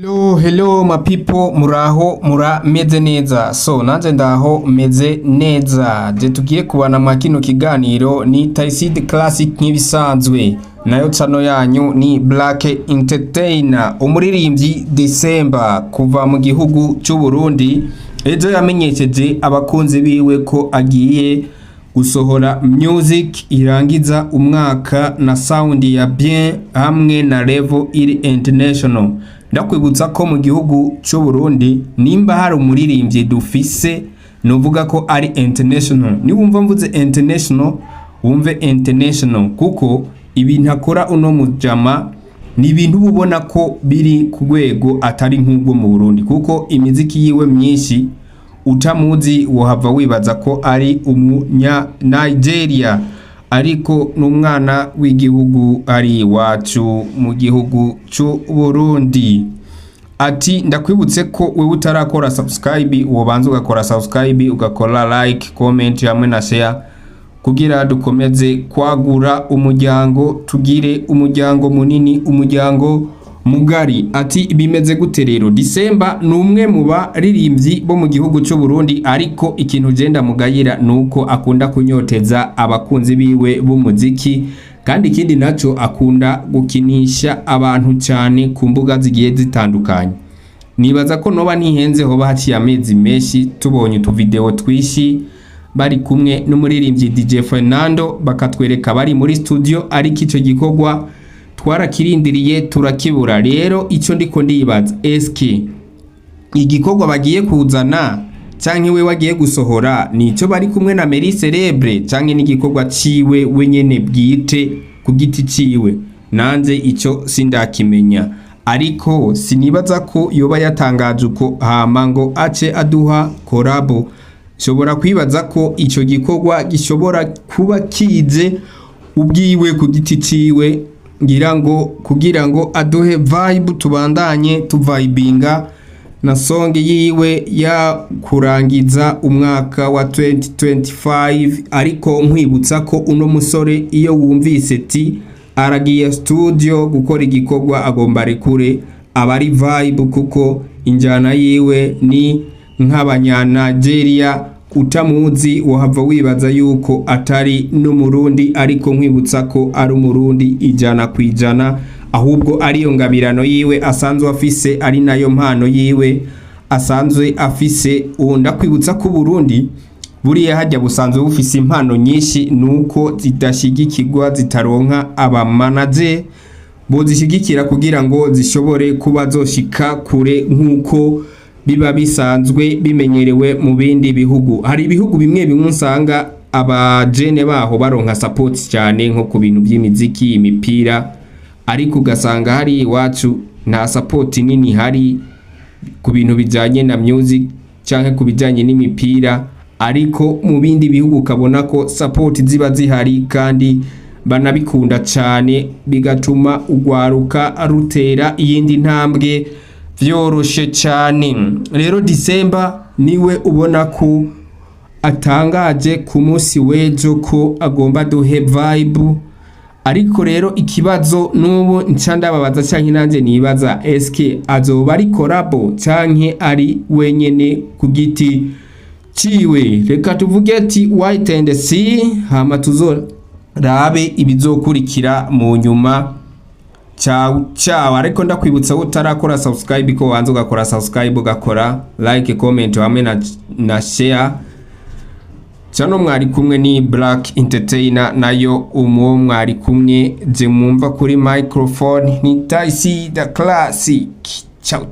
Hello my people, muraho murameze neza. So nanje ndaho meze neza. Je tugiye kubana mu kino kiganiro ni Taiside Classic nk'ibisanzwe. Nayo chano yanyu ni Black Entertainer, umuririmbyi December kuva mu gihugu cy'u Burundi. Ejo yamenyesheje abakunzi biwe ko agiye gusohora music irangiza umwaka na sound ya bien hamwe na level iri international. Ndakwibutsa ko mu gihugu cy'u Burundi nimba hari umuririmbyi dufise novuga ko ari international. Ni wumva mvuze international wumve international kuko ibintu akora uno mujama ni ibintu ubona ko biri ku rwego atari nk'ubwo mu Burundi kuko imiziki yiwe myinshi utamuzi wohava wibaza ko ari umunya Nigeria ariko n'umwana w'igihugu ari iwacu mu gihugu cy'u Burundi. Ati ndakwibutse ko wewe utarakora subscribe wobanza ugakora subscribe ugakora like comment hamwe na share kugira dukomeze kwagura umuryango, tugire umuryango munini, umuryango mugari. Ati bimeze gute rero? December numwe mu baririmbyi bo mu gihugu cy'u Burundi ariko ikintu genda mugayira nuko akunda kunyoteza abakunzi biwe b'umuziki kandi ikindi naco akunda gukinisha abantu cyane ku mbuga zigiye zitandukanye. Nibaza ko noba ntihenze hoba haciye amezi menshi tubonye tu video twishi bari kumwe n'umuririmbyi DJ Fernando bakatwereka bari muri studio ariko ico gikorwa twarakirindiriye turakibura. Rero ico ndiko ndibaza eske igikorwa bagiye kuzana canke we wagiye gusohora nico bari kumwe na Meri Celebre canke n'igikorwa ciwe wenyene bwite ku giti ciwe? Nanze ico sindakimenya ariko sinibaza ko yoba yatangaje uko hama ngo ace aduha collabo. Shobora kwibaza ko ico gikorwa gishobora kuba kize ubwiwe ku giti ciwe kugira ngo aduhe vibe tubandanye tuvibinga na song yiwe ya kurangiza umwaka wa 2025. Ariko nkwibutsa ko uno musore iyo wumvise ti aragiye studio gukora igikorwa agomba rekure abari vibe kuko injana yiwe ni nk'abanya Nigeria utamuzi wohava wibaza yuko atari n'umurundi ariko nkwibutsa ko ari umurundi ijana kwijana ahubwo ariyo ngabirano yiwe asanzwe afise ari nayo mpano yiwe asanzwe afise. Ndakwibutsa ko Burundi buriya hajya busanzwe bufise impano nyinshi nuko zidashigikirwa zitaronka aba manager bozishigikira kugira ngo zishobore kuba zoshika kure nkuko biba bisanzwe bimenyerewe mu bindi bihugu. Hari ibihugu bimwe bimwe usanga abajene baho baronka support cyane nko ku bintu by'imiziki imipira ariko ugasanga hari iwacu nta support nini hari ku bintu bijanye na music canke ku bijanye n'imipira ariko mu bindi bihugu ukabona ko support ziba zihari kandi banabikunda cyane bigatuma ugwaruka rutera iyindi ntambwe vyoroshe cyane. Rero December niwe ubona ko atangaje ku munsi wejo ko agomba duhe vibe ariko rero ikibazo nubu ncandababaza canke nanje nibaza eske azoba ari collabo canke ari wenyene ku giti ciwe. Reka tuvuge ati wait and see hama tuzorabe ibizokurikira mu nyuma. Ciao ariko ndakwibutsa utarakora subscribe ko wanze ugakora subscribe ugakora like comment hamwe na share. Chano mwari kumwe ni Black Entertainer nayo umwo mwari kumwe je mwumva kuri microphone ni Taiside Classic. Ciao.